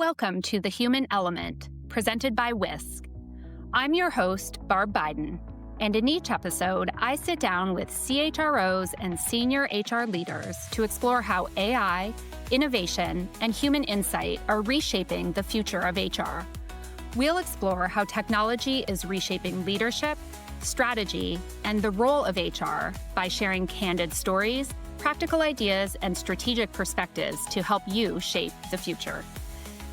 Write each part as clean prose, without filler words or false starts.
Welcome to The Human Element, presented by Whisk. I'm your host, Barb Biden, and in each episode, I sit down with CHROs and senior HR leaders to explore how AI, innovation, and human insight are reshaping the future of HR. We'll explore how technology is reshaping leadership, strategy, and the role of HR by sharing candid stories, practical ideas, and strategic perspectives to help you shape the future.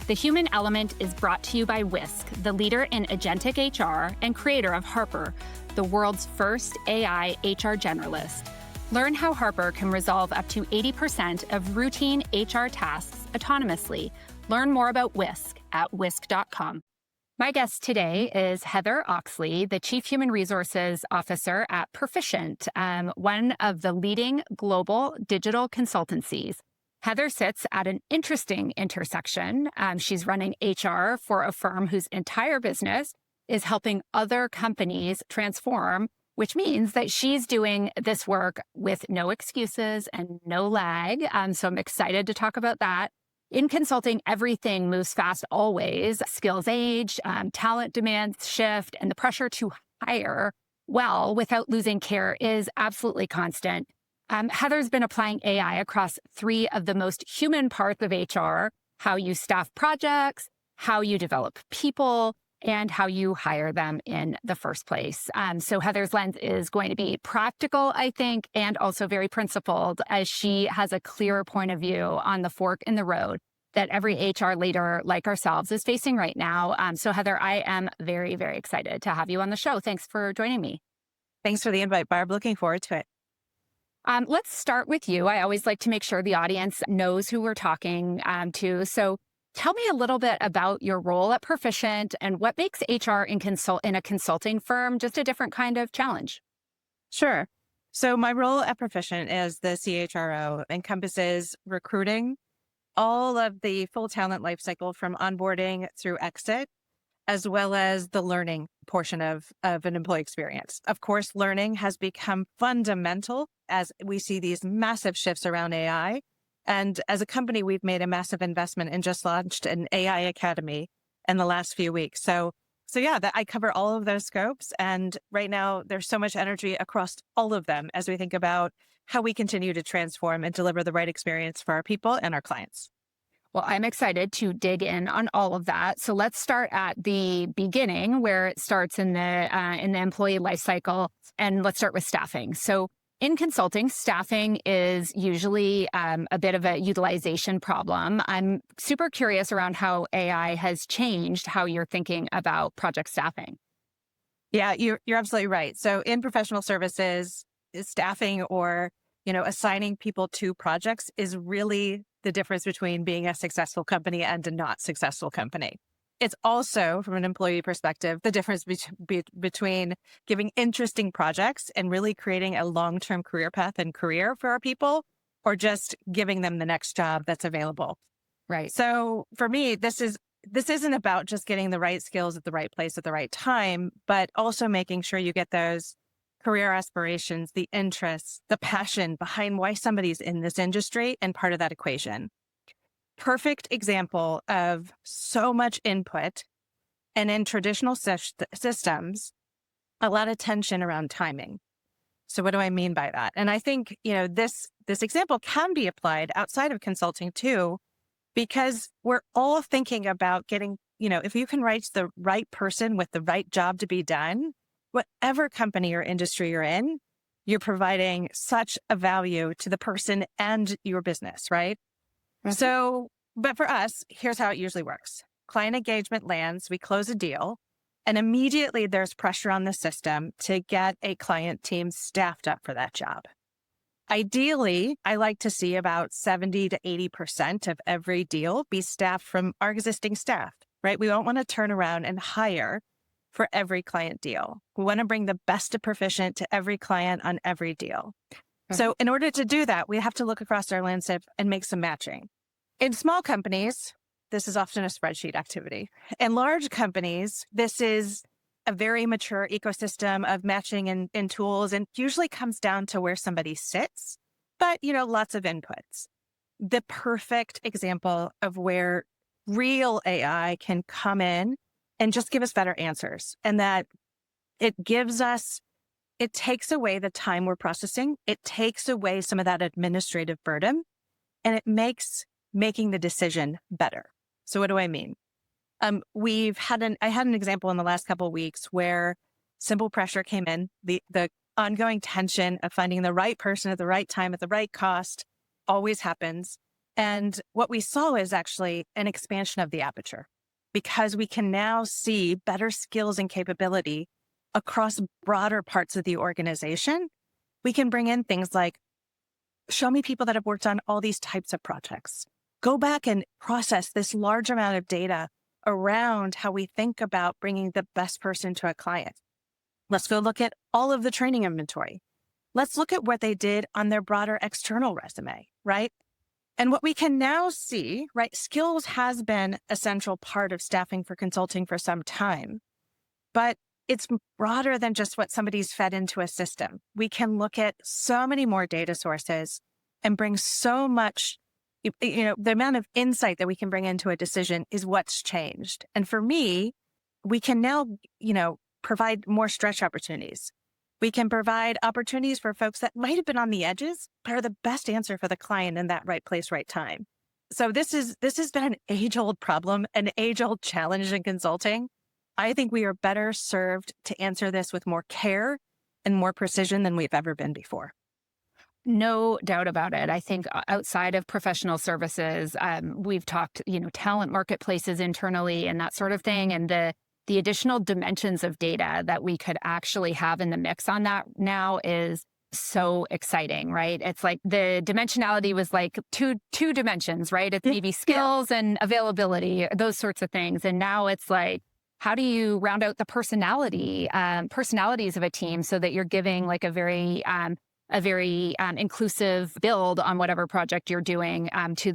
The Human Element is brought to you by Whisk, the leader in agentic HR and creator of Harper, the world's first AI HR generalist. Learn how Harper can resolve up to 80% of routine HR tasks autonomously. Learn more about Whisk at whisk.com. My guest today is Heather Oxley, the Chief Human Resources Officer at Perficient, one of the leading global digital consultancies. Heather sits at an interesting intersection. She's running HR for a firm whose entire business is helping other companies transform, which means that she's doing this work with no excuses and no lag. So I'm excited to talk about that. In consulting, everything moves fast always. Skills age, talent demands shift, and the pressure to hire well without losing care is absolutely constant. Heather's been applying AI across three of the most human parts of HR: how you staff projects, how you develop people, and how you hire them in the first place. So Heather's lens is going to be practical, I think, and also very principled, as she has a clear point of view on the fork in the road that every HR leader like ourselves is facing right now. So Heather, I am very, very excited to have you on the show. Thanks for joining me. Thanks for the invite, Barb. Looking forward to it. Let's start with you. I always like to make sure the audience knows who we're talking to. So tell me a little bit about your role at Perficient and what makes HR in a consulting firm just a different kind of challenge. Sure. So my role at Perficient as the CHRO encompasses recruiting, all of the full talent lifecycle from onboarding through exit, as well as the learning portion of an employee experience. Of course, learning has become fundamental as we see these massive shifts around AI. And as a company, we've made a massive investment and just launched an AI Academy in the last few weeks. So yeah, I cover all of those scopes. And right now, there's so much energy across all of them as we think about how we continue to transform and deliver the right experience for our people and our clients. Well, I'm excited to dig in on all of that. So let's start at the beginning, where it starts in the employee life cycle, and let's start with staffing. So in consulting, staffing is usually a bit of a utilization problem. I'm super curious around how AI has changed how you're thinking about project staffing. Yeah, you're absolutely right. So in professional services, staffing or assigning people to projects is really the difference between being a successful company and a not successful company. It's also, from an employee perspective, the difference between giving interesting projects and really creating a long-term career path and career for our people, or just giving them the next job that's available. Right. So for me, this isn't about just getting the right skills at the right place at the right time, but also making sure you get those career aspirations, the interests, the passion behind why somebody's in this industry and part of that equation. Perfect example of so much input, and in traditional systems, a lot of tension around timing. So what do I mean by that? And I think, this example can be applied outside of consulting too, because we're all thinking about getting, if you can reach the right person with the right job to be done, whatever company or industry you're in, you're providing such a value to the person and your business, right? Mm-hmm. So, but for us, here's how it usually works. Client engagement lands, we close a deal, and immediately there's pressure on the system to get a client team staffed up for that job. Ideally, I like to see about 70 to 80% of every deal be staffed from our existing staff, right? We don't want to turn around and hire for every client deal. We want to bring the best of Perficient to every client on every deal. Okay. So in order to do that, we have to look across our landscape and make some matching. In small companies, this is often a spreadsheet activity. In large companies, this is a very mature ecosystem of matching and tools, and usually comes down to where somebody sits, but lots of inputs. The perfect example of where real AI can come in and just give us better answers. And that it gives us, it takes away the time we're processing. It takes away some of that administrative burden, and it makes making the decision better. So what do I mean? I had an example in the last couple of weeks where simple pressure came in, the ongoing tension of finding the right person at the right time at the right cost always happens. And what we saw is actually an expansion of the aperture, because we can now see better skills and capability across broader parts of the organization. We can bring in things like, show me people that have worked on all these types of projects. Go back and process this large amount of data around how we think about bringing the best person to a client. Let's go look at all of the training inventory. Let's look at what they did on their broader external resume, right? And what we can now see, right? Skills has been a central part of staffing for consulting for some time, but it's broader than just what somebody's fed into a system. We can look at so many more data sources and bring so much, the amount of insight that we can bring into a decision is what's changed. And for me, we can now, provide more stretch opportunities. We can provide opportunities for folks that might have been on the edges, but are the best answer for the client in that right place, right time. So this has been an age-old problem, an age-old challenge in consulting. I think we are better served to answer this with more care and more precision than we've ever been before. No doubt about it. I think outside of professional services, we've talked, talent marketplaces internally and that sort of thing. And the additional dimensions of data that we could actually have in the mix on that now is so exciting, right? It's like the dimensionality was like two dimensions, right? It's maybe skills and availability, those sorts of things. And now it's like, how do you round out the personalities of a team so that you're giving like a very inclusive build on whatever project you're doing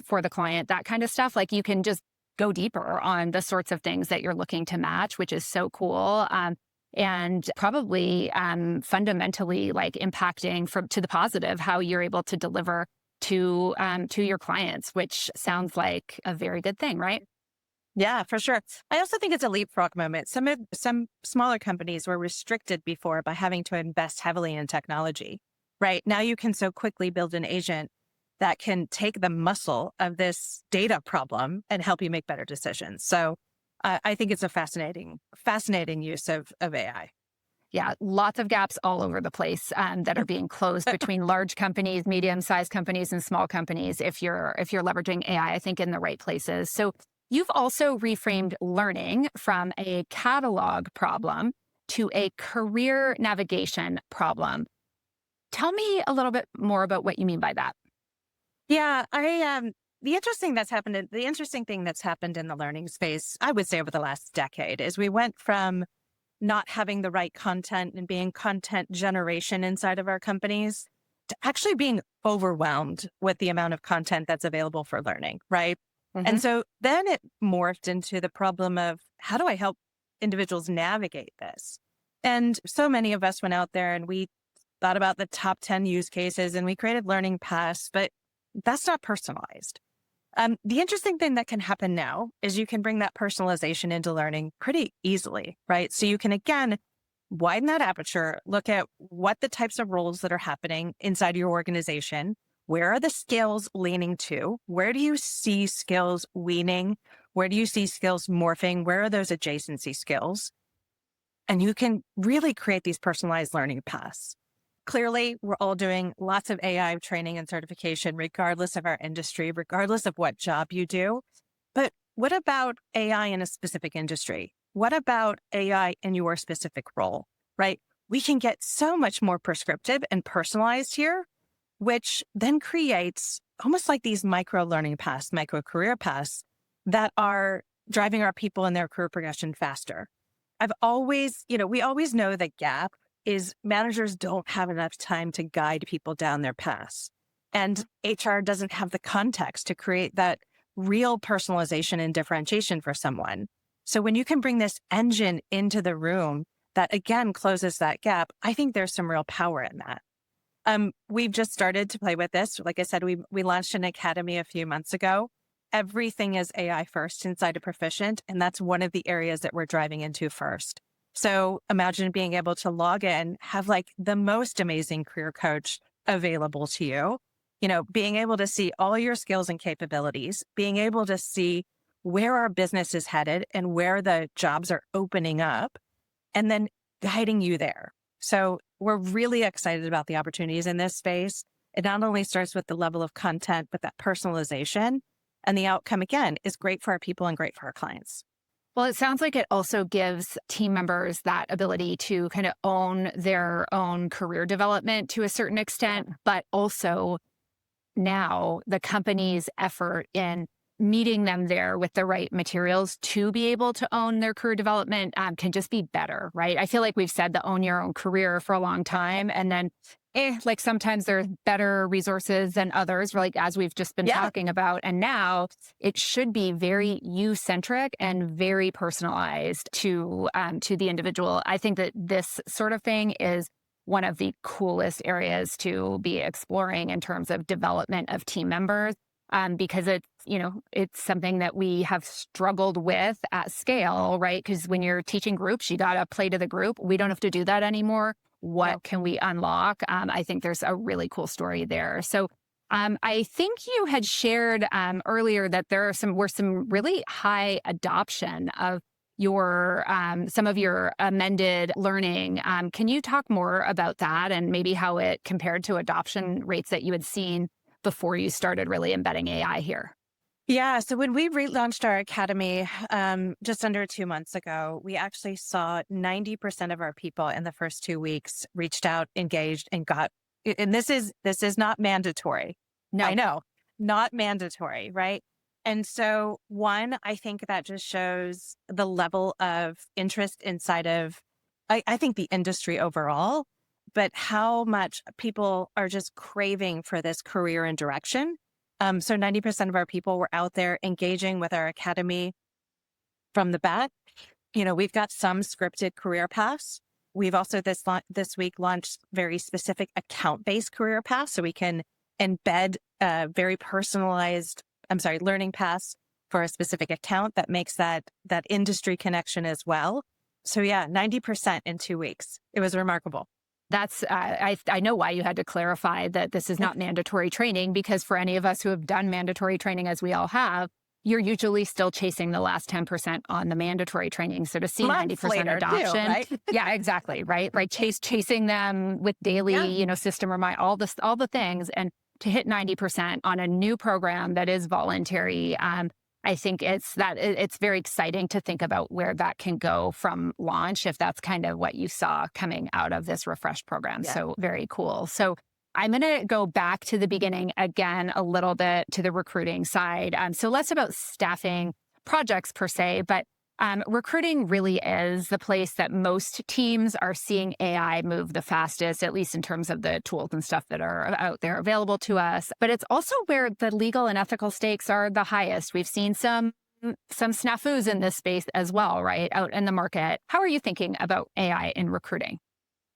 for the client, that kind of stuff. Like you can just go deeper on the sorts of things that you're looking to match, which is so cool. And probably fundamentally like impacting to the positive how you're able to deliver to your clients, which sounds like a very good thing, right? Yeah, for sure. I also think it's a leapfrog moment. Some smaller companies were restricted before by having to invest heavily in technology, right? Now you can so quickly build an agent that can take the muscle of this data problem and help you make better decisions. So I think it's a fascinating use of AI. Yeah, lots of gaps all over the place that are being closed between large companies, medium-sized companies, and small companies. If you're leveraging AI, I think in the right places. So you've also reframed learning from a catalog problem to a career navigation problem. Tell me a little bit more about what you mean by that. Yeah, the interesting thing that's happened in the learning space, I would say over the last decade, is we went from not having the right content and being content generation inside of our companies to actually being overwhelmed with the amount of content that's available for learning, right? Mm-hmm. And so then it morphed into the problem of how do I help individuals navigate this? And so many of us went out there and we thought about the top 10 use cases and we created learning paths, but that's not personalized. The interesting thing that can happen now is you can bring that personalization into learning pretty easily, right? So you can, again, widen that aperture, look at what the types of roles that are happening inside your organization. Where are the skills leaning to? Where do you see skills weaning? Where do you see skills morphing? Where are those adjacency skills? And you can really create these personalized learning paths. Clearly, we're all doing lots of AI training and certification, regardless of our industry, regardless of what job you do. But what about AI in a specific industry? What about AI in your specific role, right? We can get so much more prescriptive and personalized here, which then creates almost like these micro learning paths, micro career paths that are driving our people in their career progression faster. we always know the gap is managers don't have enough time to guide people down their paths. And HR doesn't have the context to create that real personalization and differentiation for someone. So when you can bring this engine into the room that, again, closes that gap, I think there's some real power in that. We've just started to play with this. Like I said, we launched an academy a few months ago. everything is AI first inside of Perficient, and that's one of the areas that we're driving into first. So imagine being able to log in, have like the most amazing career coach available to you, being able to see all your skills and capabilities, being able to see where our business is headed and where the jobs are opening up, and then guiding you there. So we're really excited about the opportunities in this space. It not only starts with the level of content, but that personalization, and the outcome, again, is great for our people and great for our clients. Well, it sounds like it also gives team members that ability to kind of own their own career development to a certain extent, but also now the company's effort in meeting them there with the right materials to be able to own their career development can just be better, right? I feel like we've said the own your own career for a long time. And then like sometimes there's better resources than others, like as we've just been talking about. And now it should be very you-centric and very personalized to the individual. I think that this sort of thing is one of the coolest areas to be exploring in terms of development of team members. Because it's something that we have struggled with at scale, right? Because when you're teaching groups, you got to play to the group. We don't have to do that anymore. What can we unlock? I think there's a really cool story there. So I think you had shared earlier that there are some really high adoption of your some of your amended learning. Can you talk more about that and maybe how it compared to adoption rates that you had seen before you started really embedding AI here? Yeah. So when we relaunched our academy just under 2 months ago, we actually saw 90% of our people in the first 2 weeks reached out, engaged, and got. And this is not mandatory. No, I know, not mandatory, right? And so one, I think that just shows the level of interest inside of, I think, the industry overall, but how much people are just craving for this career and direction. So 90% of our people were out there engaging with our academy from the bat. We've got some scripted career paths. We've also this week launched very specific account-based career paths, so we can embed very personalized, learning paths for a specific account that makes that industry connection as well. So yeah, 90% in 2 weeks. It was remarkable. That's, I know why you had to clarify that this is not mandatory training, because for any of us who have done mandatory training, as we all have, you're usually still chasing the last 10% on the mandatory training. So to see 90% adoption, too, right? yeah, exactly, right? Like chasing them with daily, system remind, all the things, and to hit 90% on a new program that is voluntary. I think it's very exciting to think about where that can go from launch, if that's kind of what you saw coming out of this refresh program. Yeah. So very cool. So I'm going to go back to the beginning again a little bit to the recruiting side. So less about staffing projects per se, but recruiting really is the place that most teams are seeing AI move the fastest, at least in terms of the tools and stuff that are out there available to us. But it's also where the legal and ethical stakes are the highest. We've seen some snafus in this space as well, right, out in the market. How are you thinking about AI in recruiting?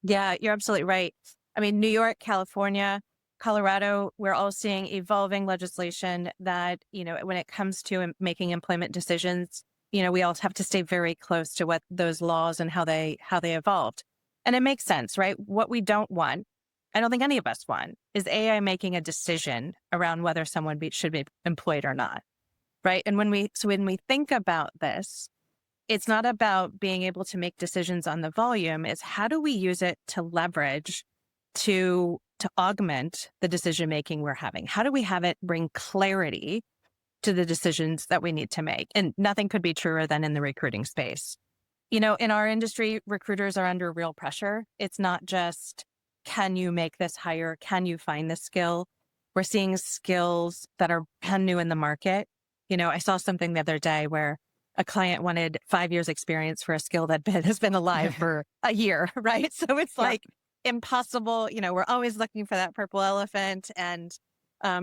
Yeah, you're absolutely right. I mean, New York, California, Colorado, we're all seeing evolving legislation that, when it comes to making employment decisions, we all have to stay very close to what those laws and how they evolved. And it makes sense, right? What we don't want, I don't think any of us want, is AI making a decision around whether someone should be employed or not, right? And when we think about this, it's not about being able to make decisions on the volume. It's how do we use it to leverage to augment the decision making we're having? How do we have it bring clarity to the decisions that we need to make? And nothing could be truer than in the recruiting space. In our industry, recruiters are under real pressure. It's not just, can you make this hire? Can you find this skill? We're seeing skills that are brand new in the market. I saw something the other day where a client wanted 5 years experience for a skill that has been alive for a year, right? So it's like impossible. We're always looking for that purple elephant and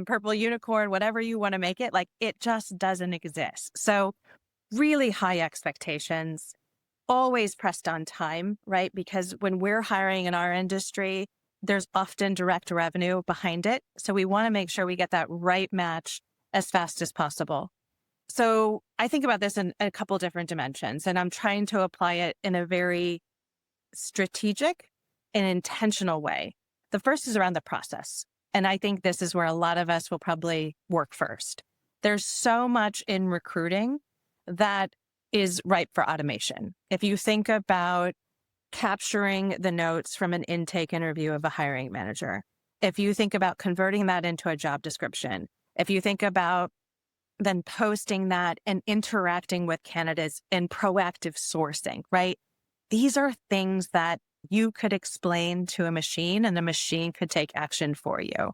purple unicorn, whatever you want to make it, like it just doesn't exist. So really high expectations, always pressed on time, right? Because when we're hiring in our industry, there's often direct revenue behind it. So we want to make sure we get that right match as fast as possible. So I think about this in a couple different dimensions, and I'm trying to apply it in a very strategic and intentional way. The first is around the process. And I think this is where a lot of us will probably work first. There's so much in recruiting that is ripe for automation. If you think about capturing the notes from an intake interview of a hiring manager, if you think about converting that into a job description, if you think about then posting that and interacting with candidates in proactive sourcing, right? These are things that you could explain to a machine and the machine could take action for you.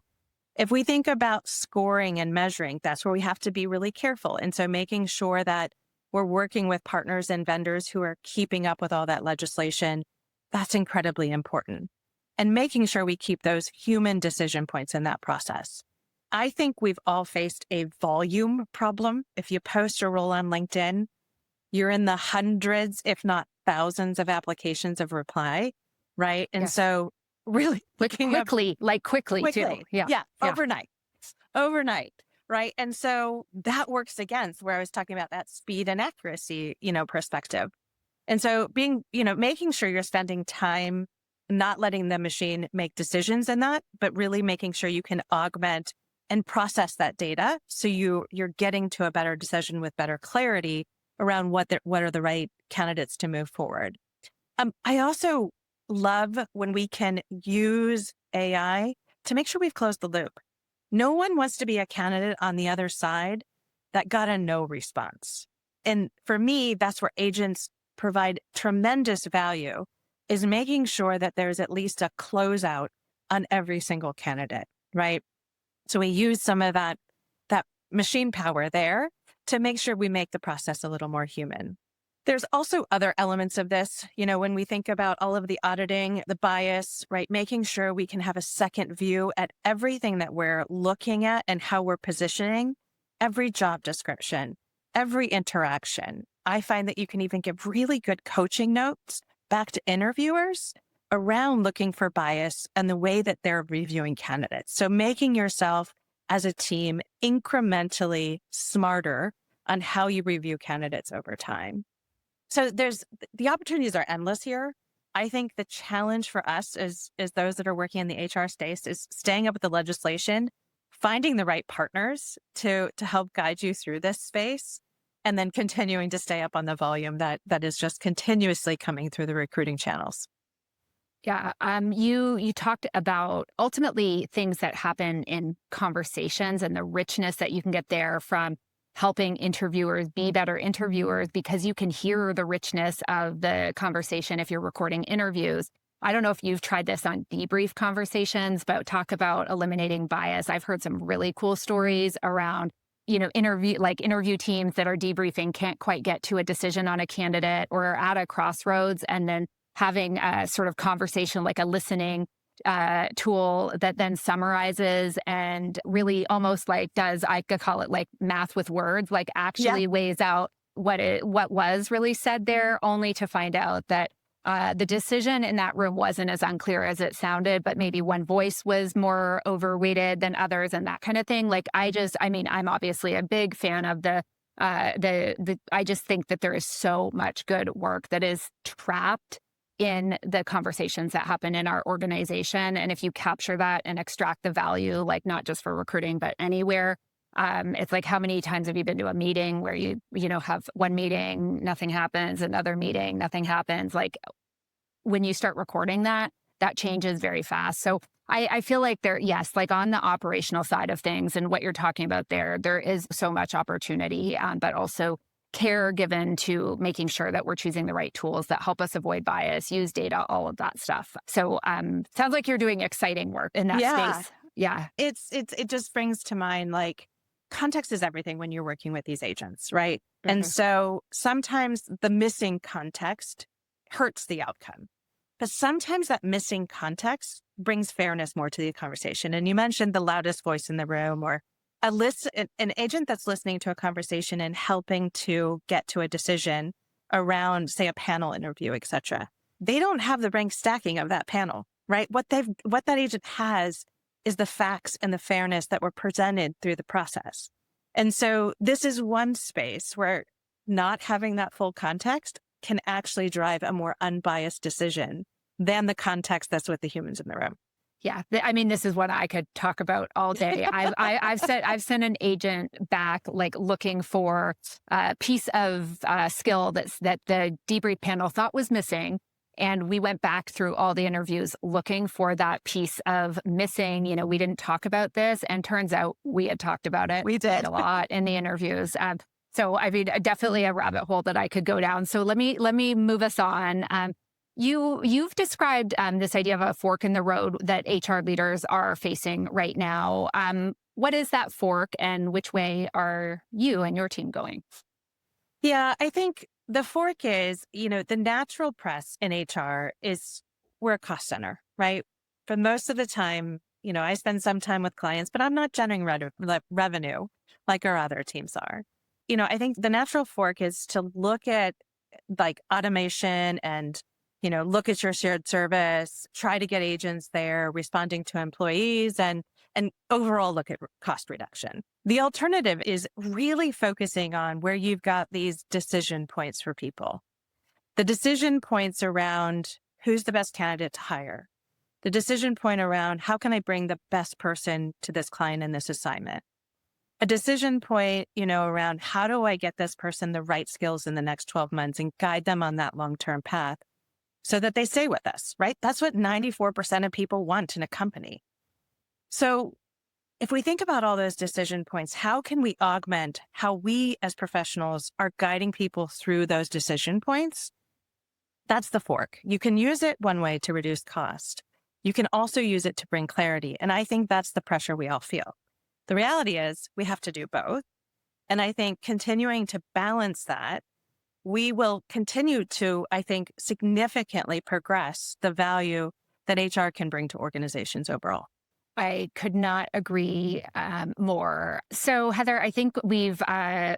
If we think about scoring and measuring, that's where we have to be really careful. And so making sure that we're working with partners and vendors who are keeping up with all that legislation, that's incredibly important. And making sure we keep those human decision points in that process. I think we've all faced a volume problem. If you post a role on LinkedIn, you're in the hundreds, if not thousands of applications of reply, right? And so really quickly too. Yeah. Overnight, right? And so that works against where I was talking about that speed and accuracy, perspective. And so making sure you're spending time not letting the machine make decisions in that, but really making sure you can augment and process that data so you're getting to a better decision with better clarity around what are the right candidates to move forward. I also love when we can use AI to make sure we've closed the loop. No one wants to be a candidate on the other side that got a no response. And for me, that's where agents provide tremendous value, is making sure that there's at least a closeout on every single candidate, right? So we use some of that machine power there to make sure we make the process a little more human. There's also other elements of this, when we think about all of the auditing, the bias, right? Making sure we can have a second view at everything that we're looking at and how we're positioning, every job description, every interaction. I find that you can even give really good coaching notes back to interviewers around looking for bias and the way that they're reviewing candidates. So making yourself as a team incrementally smarter on how you review candidates over time. So the opportunities are endless here. I think the challenge for us as those that are working in the HR space is staying up with the legislation, finding the right partners to help guide you through this space, and then continuing to stay up on the volume that is just continuously coming through the recruiting channels. Yeah. You talked about ultimately things that happen in conversations and the richness that you can get there from helping interviewers be better interviewers because you can hear the richness of the conversation if you're recording interviews. I don't know if you've tried this on debrief conversations, but talk about eliminating bias. I've heard some really cool stories around, interview teams that are debriefing can't quite get to a decision on a candidate or are at a crossroads, and then having a sort of conversation, like a listening tool that then summarizes and really almost like I could call it like math with words, like actually weighs out what was really said there, only to find out that the decision in that room wasn't as unclear as it sounded, but maybe one voice was more overweighted than others and that kind of thing. Like I'm obviously a big fan of I just think that there is so much good work that is trapped in the conversations that happen in our organization. And if you capture that and extract the value, like not just for recruiting, but anywhere, it's like, how many times have you been to a meeting where you have one meeting, nothing happens, another meeting, nothing happens. Like when you start recording that changes very fast. So I feel like like on the operational side of things and what you're talking about there is so much opportunity, but also care given to making sure that we're choosing the right tools that help us avoid bias, use data, all of that stuff. So sounds like you're doing exciting work in that space. Yeah. It just brings to mind, like, context is everything when you're working with these agents, right? Mm-hmm. And so sometimes the missing context hurts the outcome, but sometimes that missing context brings fairness more to the conversation. And you mentioned the loudest voice in the room, or an agent that's listening to a conversation and helping to get to a decision around, say, a panel interview, et cetera. They don't have the rank stacking of that panel, right? What that agent has is the facts and the fairness that were presented through the process. And so this is one space where not having that full context can actually drive a more unbiased decision than the context that's with the humans in the room. Yeah, I mean, this is what I could talk about all day. I've sent an agent back, like looking for a piece of skill that the debrief panel thought was missing, and we went back through all the interviews looking for that piece of missing. We didn't talk about this, and turns out we had talked about it. We did a lot in the interviews. So I mean, definitely a rabbit hole that I could go down. So let me move us on. You've described this idea of a fork in the road that HR leaders are facing right now. What is that fork, and which way are you and your team going? Yeah, I think the fork is, the natural press in HR is we're a cost center, right? For most of the time, I spend some time with clients, but I'm not generating revenue like our other teams are. I think the natural fork is to look at like automation and look at your shared service, try to get agents there responding to employees and overall look at cost reduction. The alternative is really focusing on where you've got these decision points for people. The decision points around who's the best candidate to hire. The decision point around how can I bring the best person to this client in this assignment. A decision point, around how do I get this person the right skills in the next 12 months and guide them on that long-term path, so that they stay with us, right? That's what 94% of people want in a company. So if we think about all those decision points, how can we augment how we as professionals are guiding people through those decision points? That's the fork. You can use it one way to reduce cost. You can also use it to bring clarity. And I think that's the pressure we all feel. The reality is we have to do both. And I think continuing to balance that, we will continue to, I think, significantly progress the value that HR can bring to organizations overall. I could not agree more. So, Heather, I think we've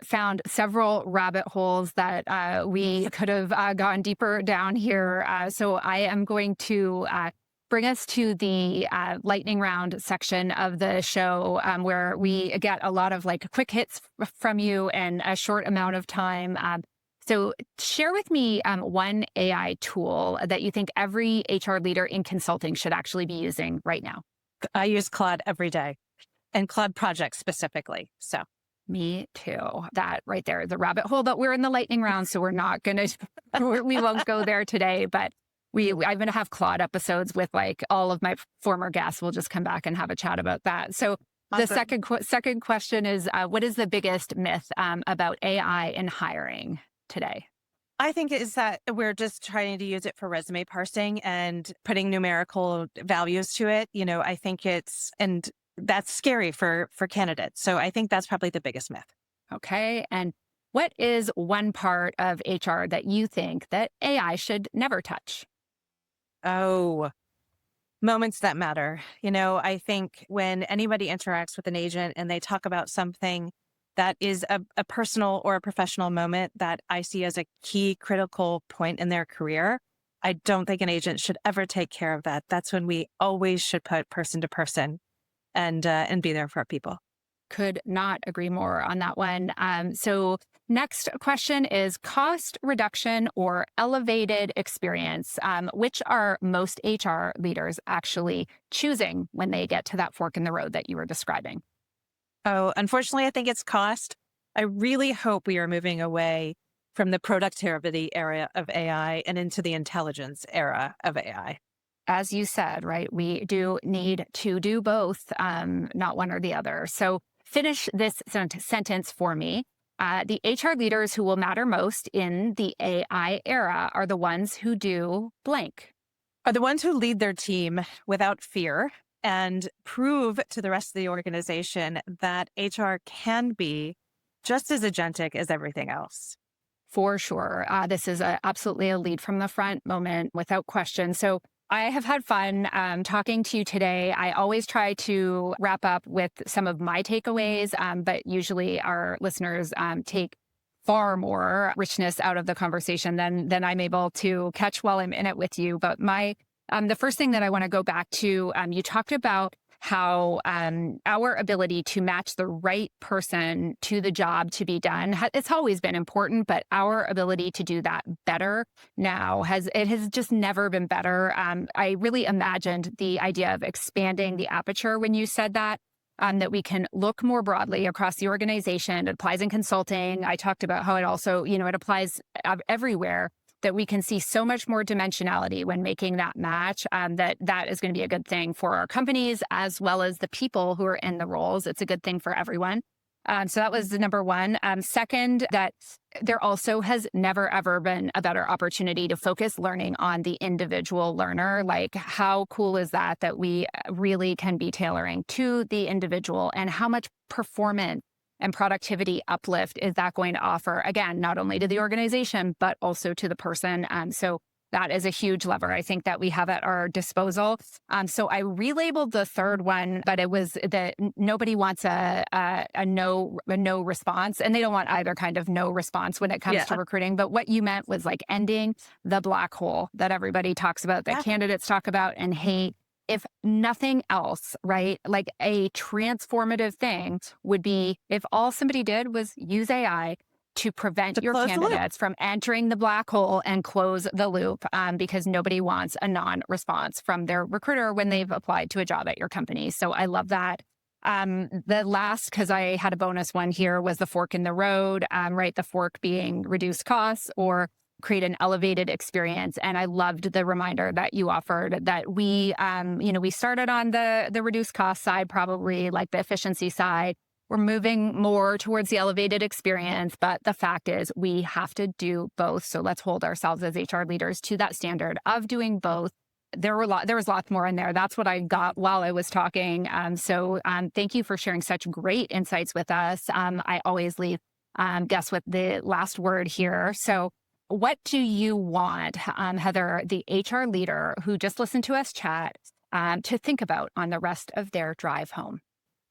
found several rabbit holes that we could have gone deeper down here. So I am going to bring us to the lightning round section of the show where we get a lot of like quick hits from you in a short amount of time. So share with me one AI tool that you think every HR leader in consulting should actually be using right now. I use Claude every day, and Claude projects specifically. So me too. That right there, the rabbit hole. But we're in the lightning round, so we're not going to, we won't go there today. But I'm going to have Claude episodes with like all of my former guests. We'll just come back and have a chat about that. So awesome. The second question is, what is the biggest myth about AI in hiring today? I think is that we're just trying to use it for resume parsing and putting numerical values to it. I think and that's scary for candidates. So I think that's probably the biggest myth. Okay. And what is one part of HR that you think that AI should never touch? Oh, moments that matter. I think when anybody interacts with an agent and they talk about something that is a personal or a professional moment that I see as a key critical point in their career, I don't think an agent should ever take care of that. That's when we always should put person to person and be there for our people. Could not agree more on that one. So next question is cost reduction or elevated experience. Which are most HR leaders actually choosing when they get to that fork in the road that you were describing? Oh, unfortunately, I think it's cost. I really hope we are moving away from the productivity era of AI and into the intelligence era of AI. As you said, right, we do need to do both, not one or the other. So finish this sentence for me. The HR leaders who will matter most in the AI era are the ones who do blank. Are the ones who lead their team without fear and prove to the rest of the organization that HR can be just as agentic as everything else. For sure. This is absolutely a lead from the front moment without question. So I have had fun talking to you today. I always try to wrap up with some of my takeaways, but usually our listeners take far more richness out of the conversation than I'm able to catch while I'm in it with you. But the first thing that I want to go back to, you talked about how our ability to match the right person to the job to be done, it's always been important, but our ability to do that better now has just never been better. I really imagined the idea of expanding the aperture when you said that. That we can look more broadly across the organization. It applies in consulting. I talked about how it also, it applies everywhere, that we can see so much more dimensionality when making that match, that is going to be a good thing for our companies as well as the people who are in the roles. It's a good thing for everyone. So that was the number one. Second, that there also has never, ever been a better opportunity to focus learning on the individual learner. Like, how cool is that we really can be tailoring to the individual, and how much performance and productivity uplift is that going to offer, again, not only to the organization, but also to the person. So that is a huge lever, I think, that we have at our disposal. So I relabeled the third one, but it was that nobody wants a no response, and they don't want either kind of no response when it comes to recruiting. But what you meant was like ending the black hole that everybody talks about, that candidates talk about and hate. If nothing else, right, like a transformative thing would be if all somebody did was use AI to prevent your candidates from entering the black hole and close the loop, because nobody wants a non-response from their recruiter when they've applied to a job at your company. So I love that. The last, because I had a bonus one here, was the fork in the road, right? The fork being reduced costs or create an elevated experience. And I loved the reminder that you offered that we started on the reduced cost side, probably like the efficiency side. We're moving more towards the elevated experience, but the fact is we have to do both. So let's hold ourselves as HR leaders to that standard of doing both. There was lots more in there. That's what I got while I was talking. So thank you for sharing such great insights with us. I always leave guests with the last word here. So what do you want, Heather, the HR leader who just listened to us chat, to think about on the rest of their drive home?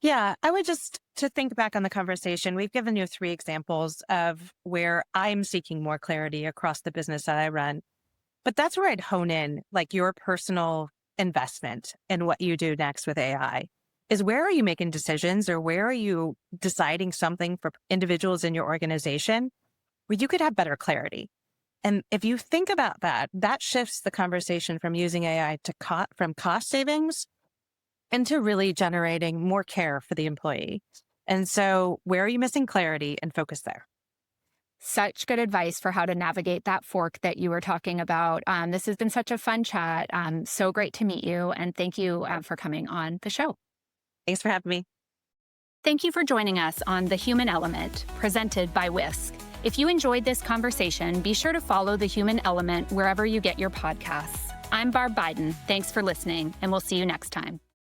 Yeah, I would just to think back on the conversation. We've given you 3 examples of where I'm seeking more clarity across the business that I run. But that's where I'd hone in, like your personal investment in what you do next with AI is where are you making decisions, or where are you deciding something for individuals in your organization where you could have better clarity. And if you think about that, that shifts the conversation from using AI from cost savings into really generating more care for the employee. And so where are you missing clarity, and focus there. Such good advice for how to navigate that fork that you were talking about. This has been such a fun chat. So great to meet you. And thank you for coming on the show. Thanks for having me. Thank you for joining us on The Human Element, presented by Whisk. If you enjoyed this conversation, be sure to follow The Human Element wherever you get your podcasts. I'm Barb Biden. Thanks for listening, and we'll see you next time.